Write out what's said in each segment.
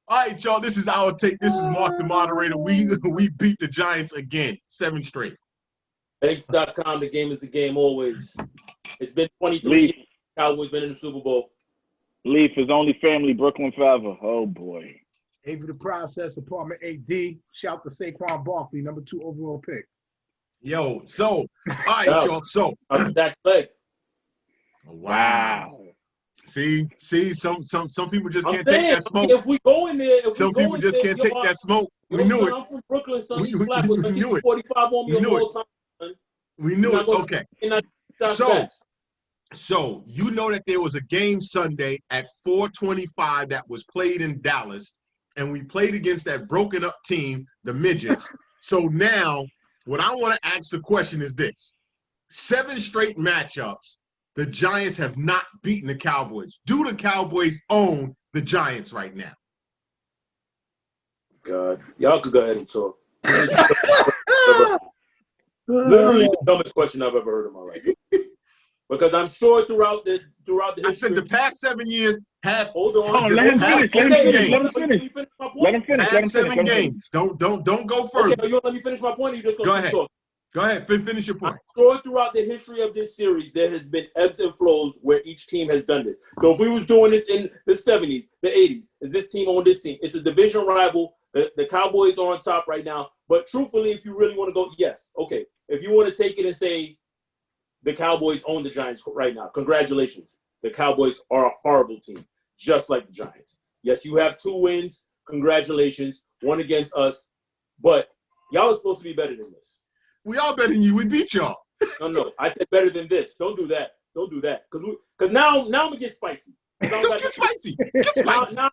All right, y'all. This is our take. This is Mark, the moderator. We beat the Giants again, 7 straight. Banks.com. The game is the game always. It's been 23 years. Cowboys been in the Super Bowl. Leaf is only family. Brooklyn forever. Oh boy. Avery the Process, Apartment 8D. Shout to Saquon Barkley, number 2 overall pick. Yo, so all right, y'all. So that's leg. Wow. See, some people just can't take that smoke. If we go in there, some people just can't take that smoke. We knew it. I'm from Brooklyn, son. We knew it. 45 on me all the time. We knew it. Okay. So you know that there was a game Sunday at 4:25 that was played in Dallas, and we played against that broken up team, the Midgets. So now, what I want to ask the question is this: 7 straight matchups. The Giants have not beaten the Cowboys. Do the Cowboys own the Giants right now? God, y'all could go ahead and talk. Literally the dumbest question I've ever heard in my life. Because I'm sure throughout the history, I said the past 7 years have. Hold on, let him finish. Let him finish. Past 7 games. Don't go further. Okay, you want to let me finish my point? Or you just go ahead. Talk? Go ahead. Finish your point. I'm sure throughout the history of this series, there has been ebbs and flows where each team has done this. So if we was doing this in the 70s, the 80s, is this team on this team? It's a division rival. The Cowboys are on top right now. But truthfully, if you really want to go, yes, okay. If you want to take it and say the Cowboys own the Giants right now, congratulations. The Cowboys are a horrible team, just like the Giants. Yes, you have 2 wins. Congratulations. 1 against us. But y'all are supposed to be better than this. We are better than you. We beat y'all. No. I said better than this. Don't do that. Because now I'm going to get spicy. Don't get spicy. Get spicy. Now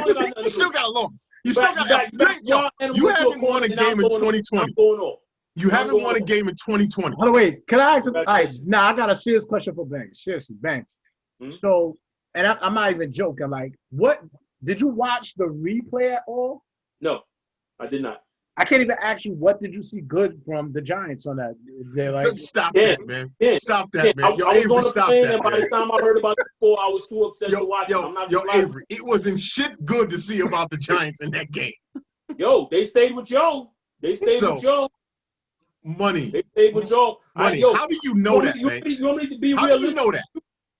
you still got a loss. You still got you haven't won a game in 2020. You haven't won a game in 2020. By the way, can I ask? All right, now I got a serious question for Banks. Seriously, Banks. So, and I'm not even joking. Like, what did you watch the replay at all? No, I did not. I can't even ask you what did you see good from the Giants on that. They're like, stop that, man. Stop that, man. Yo, Avery, stop that. And by the time I heard about it before, I was too upset to watch it. Avery, it wasn't shit good to see about the Giants in that game. Yo, they stayed with y'all. Money. They stayed with y'all. Money. How do you know that, Banks? You want me to be realistic? How do you know that?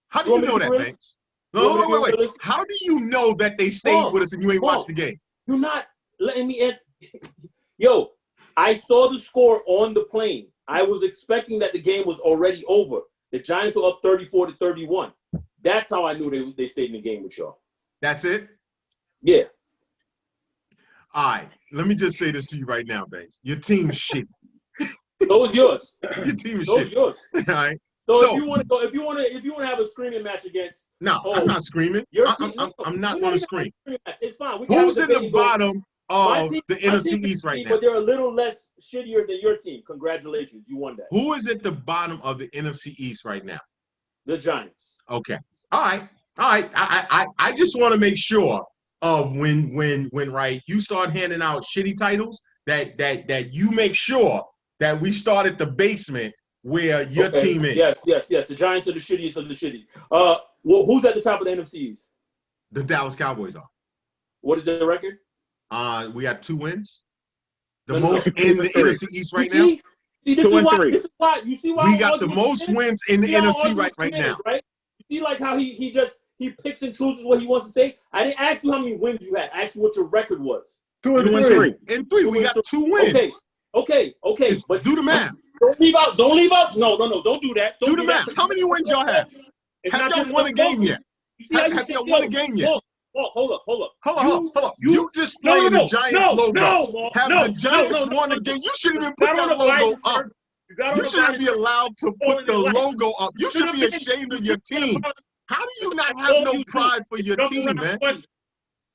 How do you know that, Banks? No, wait. How do you know that they stayed with us and you ain't watched the game? You're not letting me in. Yo, I saw the score on the plane. I was expecting that the game was already over. The Giants were up 34-31. That's how I knew they stayed in the game with y'all. That's it? Yeah. All right. Let me just say this to you right now, Banks. Your team is shitty. So is yours. Your team is shitty. Yours. All right. So if you want to have a screaming match against, I'm not screaming. I'm not going to scream. It's fine. Who's in the bottom of the NFC East right now? But they're a little less shittier than your team. Congratulations, you won that. Who is at the bottom of the NFC East right now? The Giants. Okay. All right. I just want to make sure of when right you start handing out shitty titles that you make sure that we start at the basement where your team is. Yes. The Giants are the shittiest of the shitty. Well, who's at the top of the NFC East? The Dallas Cowboys are. What is their record? We got 2 wins. The most in the NFC East right now. See, this is why. You see why we got the most wins in the NFC right now. Right? You see, like how he picks and chooses what he wants to say. I didn't ask you how many wins you had. I asked you what your record was. 2 and 3. In 3, we got 2 wins. Okay. But do the math. Don't leave out. No. Don't do that. Do the math. How many wins y'all have? Have y'all won a game yet? Have y'all won a game yet? Hold up. You displaying the Giants logo. Have the Giants won a game? You shouldn't even put that logo up. You shouldn't be allowed to put the logo up. You should be ashamed of your team. How do you not have no pride for your team, man?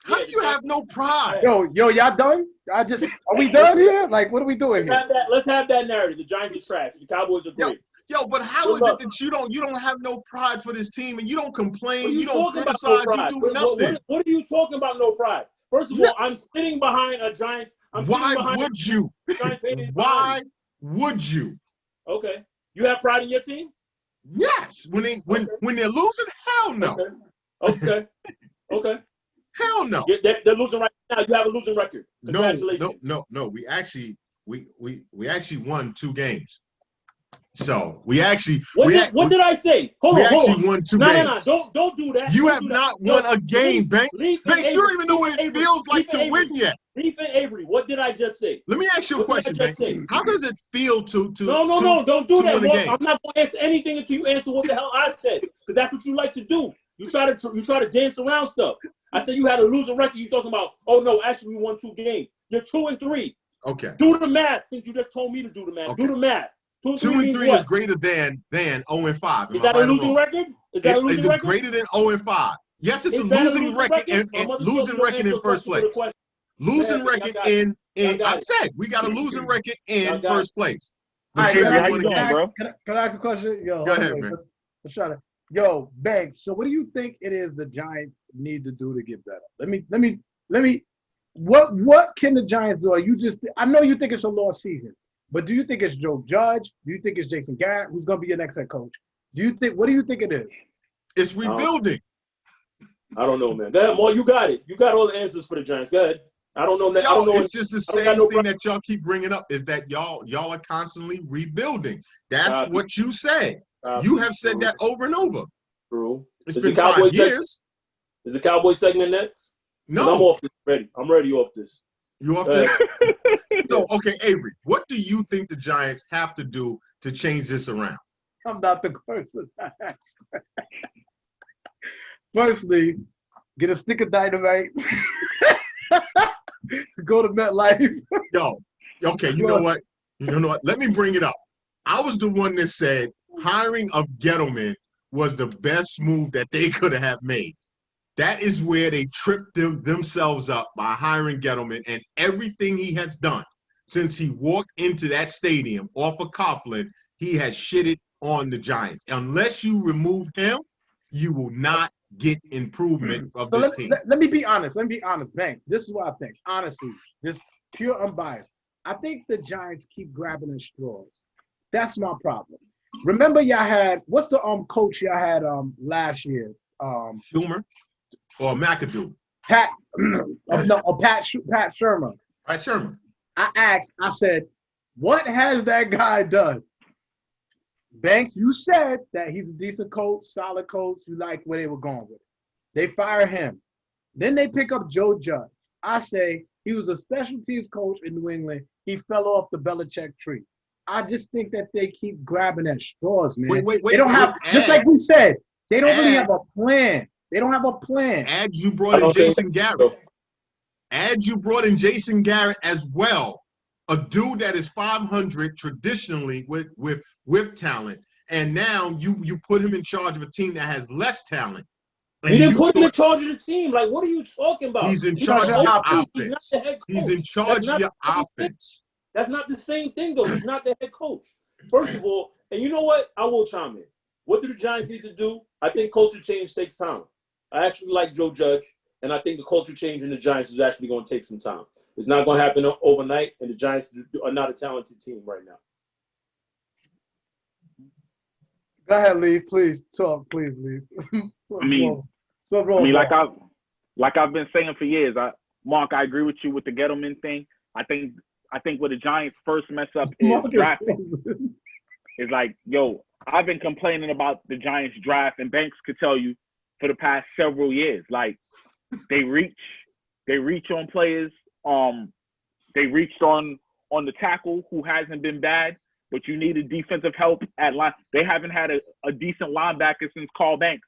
How do you have no pride? Yo, y'all done? Are we done here? Like, what are we doing here? Let's have that narrative. The Giants are trash. The Cowboys are great. Yo, but how is it that you don't have no pride for this team and you don't complain, you don't criticize, you do nothing? What are you talking about? No pride. First of all, I'm sitting behind a Giants. Why would you? Why would you? Okay, you have pride in your team? Yes. When they're losing, hell no. Okay. Hell no. They're losing right now. You have a losing record. Congratulations. No. We actually won 2 games. So we actually what did I say? Hold on. Won 2 games. No. Don't do that. You have not won a game, Banks. Banks, you don't even know what it feels like to win yet. Leaf and Avery, what did I just say? Let me ask you a question, Banks. How does it feel to No, don't do that. I'm not going to answer anything until you answer what the hell I said, because that's what you like to do. You try to dance around stuff. I said you had a losing record. You talking about? Oh no, actually we won 2 games. You're 2-3. Okay. Do the math. Since you just told me to do the math, do the math. 2-3 is greater than 0-5. Is that a losing record? Is that a losing record? Greater than 0-5? Yes, it's a losing record and losing record in first place. Losing record in I said we got a losing record in first place. How you doing, bro? Can I ask a question? Yo, go ahead, man. Let's try to. Yo, Banks. So, what do you think it is the Giants need to do to get better? Let me. What can the Giants do? I know you think it's a lost season, but do you think it's Joe Judge? Do you think it's Jason Garrett, who's going to be your next head coach? What do you think it is? It's rebuilding. I don't know, man. Go ahead, Mo. You got it. You got all the answers for the Giants. Go ahead. I don't know. I don't know. It's just the same thing that y'all keep bringing up is that y'all are constantly rebuilding. That's what you said. You have said that over and over. True. It's been 5 years. Is the Cowboy segment next? No. I'm off this already. I'm ready off this. You off this? So, okay, Avery, what do you think the Giants have to do to change this around? I'm not the person. Firstly, get a stick of dynamite. Go to MetLife. Yo, okay, you know what? Let me bring it up. I was the one that said hiring of Gettleman was the best move that they could have made. That is where they tripped themselves up by hiring Gettleman, and everything he has done since he walked into that stadium off of Coughlin, he has shitted on the Giants. Unless you remove him, you will not get improvement of this team. Let me be honest. Banks. This is what I think. Honestly, just pure unbiased. I think the Giants keep grabbing at straws. That's my problem. Remember, y'all had what's the coach y'all had last year? Schumer or McAdoo? Pat Shermer. Pat Shermer. I said, what has that guy done? Banks, you said that he's a decent coach, solid coach. You like where they were going with it. They fire him. Then they pick up Joe Judge. I say he was a special teams coach in New England. He fell off the Belichick tree. I just think that they keep grabbing at straws, man. Wait. They don't have, just like we said, they don't really have a plan. They don't have a plan. You brought in Jason Garrett. You brought in Jason Garrett as well. A dude that is 500 traditionally with talent. And now you put him in charge of a team that has less talent. You didn't put him in charge of the team. Like, what are you talking about? He's in charge of your offense. He's not the head coach. He's in charge of your offense. That's not the same thing, though. He's not the head coach. First of all, and you know what? I will chime in. What do the Giants need to do? I think culture change takes time. I actually like Joe Judge, and I think the culture change in the Giants is actually going to take some time. It's not going to happen overnight, and the Giants are not a talented team right now. Go ahead, Lee. Please talk. Please, Lee. Like I've been saying for years, Mark, I agree with you with the Gettleman thing. I think where the Giants first mess up is drafting. It's like, yo, I've been complaining about the Giants draft, and Banks could tell you for the past several years. Like, they reach on players. They reached on the tackle who hasn't been bad, but you needed defensive help at line. They haven't had a decent linebacker since Carl Banks,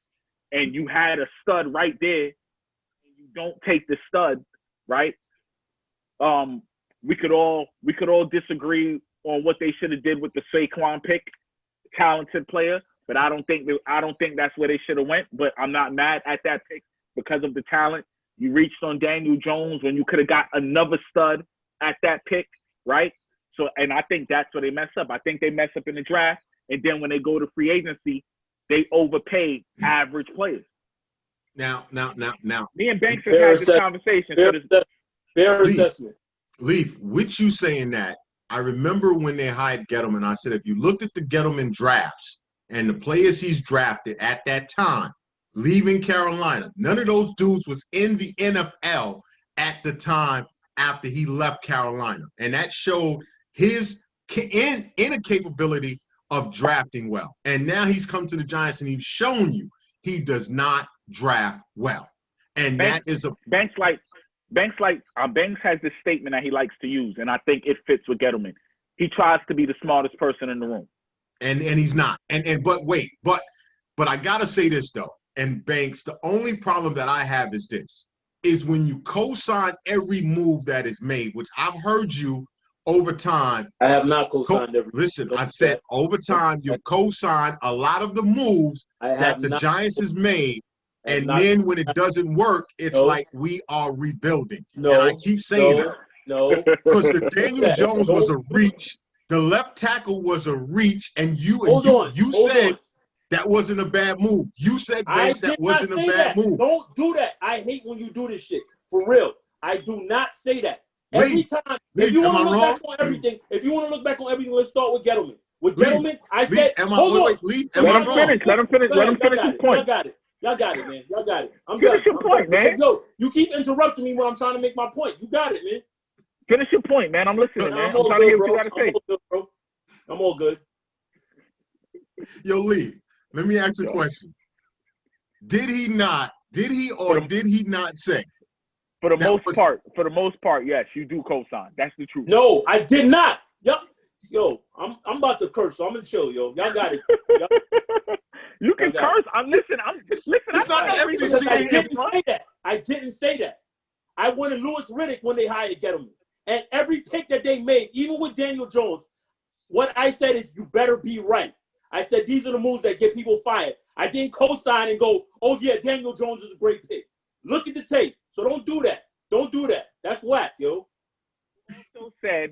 and you had a stud right there, and you don't take the stud, right? We could all disagree on what they should have did with the Saquon pick, talented player, but I don't think that's where they should have went. But I'm not mad at that pick because of the talent. You reached on Daniel Jones when you could have got another stud at that pick, right? So, and I think that's where they mess up. I think they mess up in the draft, and then when they go to free agency, they overpay average players. Now. Me and Banks have had this conversation. Fair assessment. Leaf, with you saying that, I remember when they hired Gettleman, I said, if you looked at the Gettleman drafts and the players he's drafted at that time, leaving Carolina, none of those dudes was in the NFL at the time after he left Carolina. And that showed his inner capability of drafting well. And now he's come to the Giants and he's shown you he does not draft well. And Banks, that is a Banks has this statement that he likes to use, and I think it fits with Gettleman. He tries to be the smartest person in the room, and he's not. But I gotta say this though. And Banks, the only problem that I have is this: is when you co-sign every move that is made, which I've heard you over time. I have not co-signed every. Listen, I said over time you co-sign a lot of the moves that the Giants has made. And then when it doesn't work, it's like we are rebuilding. And I keep saying that. No. Because the Daniel Jones was a reach. The left tackle was a reach. And you said that wasn't a bad move. You said, Banks, that wasn't a bad move. Don't do that. I hate when you do this shit. For real. I do not say that. Every time. If you want to look back on everything, let's start with Gettleman. With Gettleman, I said, hold on. Let him finish his point. Y'all got it, man. Y'all got it. I'm Finish your point, man. Yo, you keep interrupting me when I'm trying to make my point. You got it, man. Finish your point, man. I'm listening, man. I'm trying to hear what you got to say. I'm all good. Yo, Lee, let me ask you a question. Did he not say? For the most part, yes, you do co-sign. That's the truth. No, I did not. Yo, I'm about to curse, so I'm gonna chill, yo. Y'all got it. You can curse. It's not the FCC. I didn't say that. I wanted Louis Riddick when they hired Gettleman. And every pick that they made, even with Daniel Jones, what I said is you better be right. I said these are the moves that get people fired. I didn't co-sign and go, oh yeah, Daniel Jones is a great pick. Look at the tape. So don't do that. Don't do that. That's whack, yo.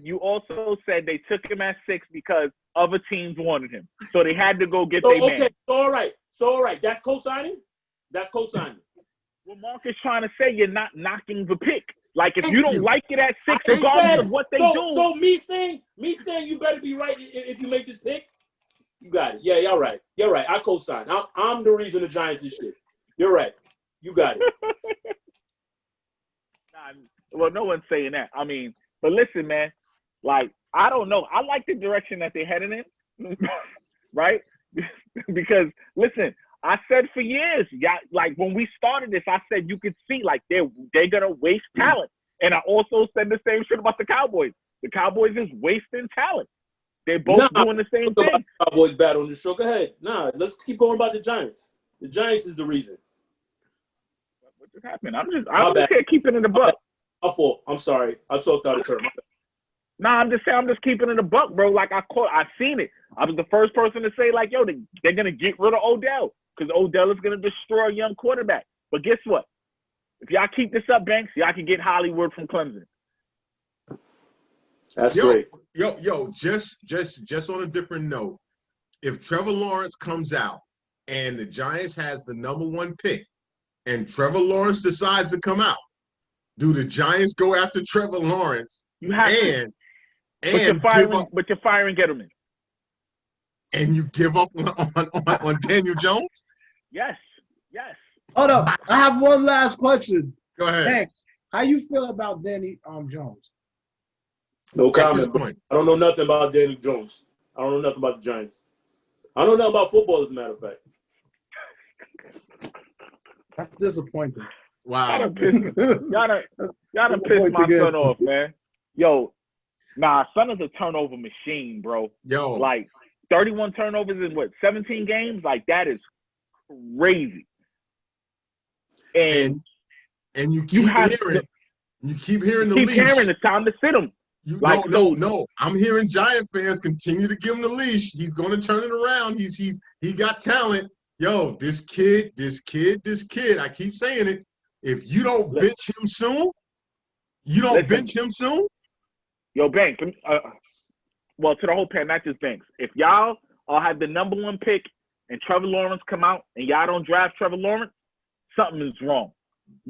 You also said they took him at 6 because other teams wanted him. So they had to go get their man. Okay, all right. That's co-signing? Well, Mark is trying to say you're not knocking the pick. Like, if you don't like it at 6, regardless of what they do. So me saying you better be right if you make this pick? You got it. Yeah, y'all right. You're right. I co-sign. I'm the reason the Giants is shit. You're right. You got it. Well, no one's saying that. I mean, but listen, man, like, I don't know. I like the direction that they're heading in, right? Because, listen, I said for years, like, when we started this, I said you could see, like, they're going to waste talent. And I also said the same shit about the Cowboys. The Cowboys is wasting talent. They're both doing the same thing. Cowboys bad on the show. Go ahead. Let's keep going about the Giants. The Giants is the reason. What just happened? I'm just here keeping it a buck. My fault. I'm sorry. I talked out of turn. I'm just saying. I'm just keeping it a buck, bro. Like I seen it. I was the first person to say, like, yo, they're gonna get rid of Odell because Odell is gonna destroy a young quarterback. But guess what? If y'all keep this up, Banks, y'all can get Hollywood from Clemson. That's great. Yo, just on a different note, if Trevor Lawrence comes out and the Giants has the #1 pick, and Trevor Lawrence decides to come out, do the Giants go after Trevor Lawrence? You have but you're firing Gettleman. And you give up on Daniel Jones? Yes. Hold up. I have one last question. Go ahead. Thanks. How you feel about Danny Jones? No comment. I don't know nothing about Daniel Jones. I don't know nothing about the Giants. I don't know nothing about football, as a matter of fact. That's disappointing. Wow. Y'all done pissed my son off, man. Yo, son is a turnover machine, bro. Yo. Like, 31 turnovers in 17 games? Like, that is crazy. And you keep hearing the leash. Hearing it's time to sit him. No. I'm hearing Giant fans continue to give him the leash. He's going to turn it around. He got talent. Yo, this kid. I keep saying it. If you don't bench him soon, you don't bench him soon. Yo, Banks. Well, to the whole pan, not just Banks. If y'all all have the #1 pick and Trevor Lawrence come out and y'all don't draft Trevor Lawrence, something is wrong.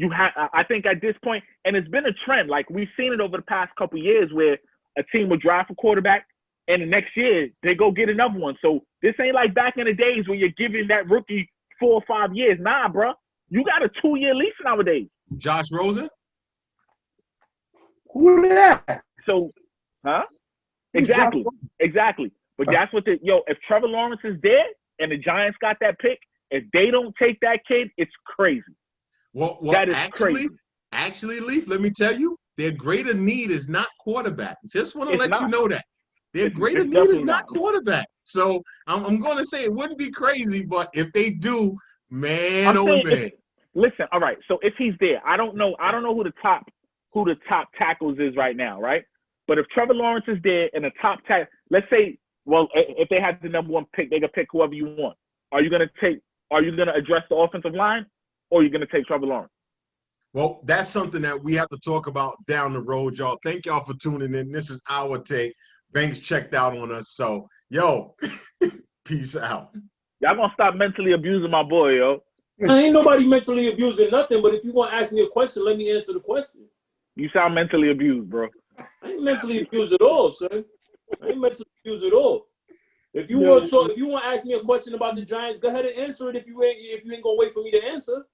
I think at this point, and it's been a trend. Like we've seen it over the past couple of years, where a team would draft a quarterback, and the next year they go get another one. So this ain't like back in the days when you're giving that rookie 4 or 5 years. Nah, bro, you got a 2-year lease nowadays. Josh Rosen. Who that? So, huh? Exactly. But that's what if Trevor Lawrence is there and the Giants got that pick, if they don't take that kid, it's crazy. Well, that is actually, crazy. Leaf, let me tell you, their greater need is not quarterback. Just want to let you know that. Their greater need is not quarterback. So I'm going to say it wouldn't be crazy, but if they do, man, listen, all right. So if he's there, I don't know who the top tackles is right now, right? But if Trevor Lawrence is there and the top tackle, let's say, well, if they have the #1 pick, they can pick whoever you want. Are you going to address the offensive line, or are you going to take Trevor Lawrence? Well, that's something that we have to talk about down the road, y'all. Thank y'all for tuning in. This is our take. Banks checked out on us. So, yo, peace out. Y'all going to stop mentally abusing my boy, yo. I ain't nobody mentally abusing nothing, but if you want to ask me a question, let me answer the question. You sound mentally abused, bro. I ain't mentally abused at all, son. I ain't mentally abused at all. If you want to ask me a question about the Giants, go ahead and answer it if you ain't gonna wait for me to answer.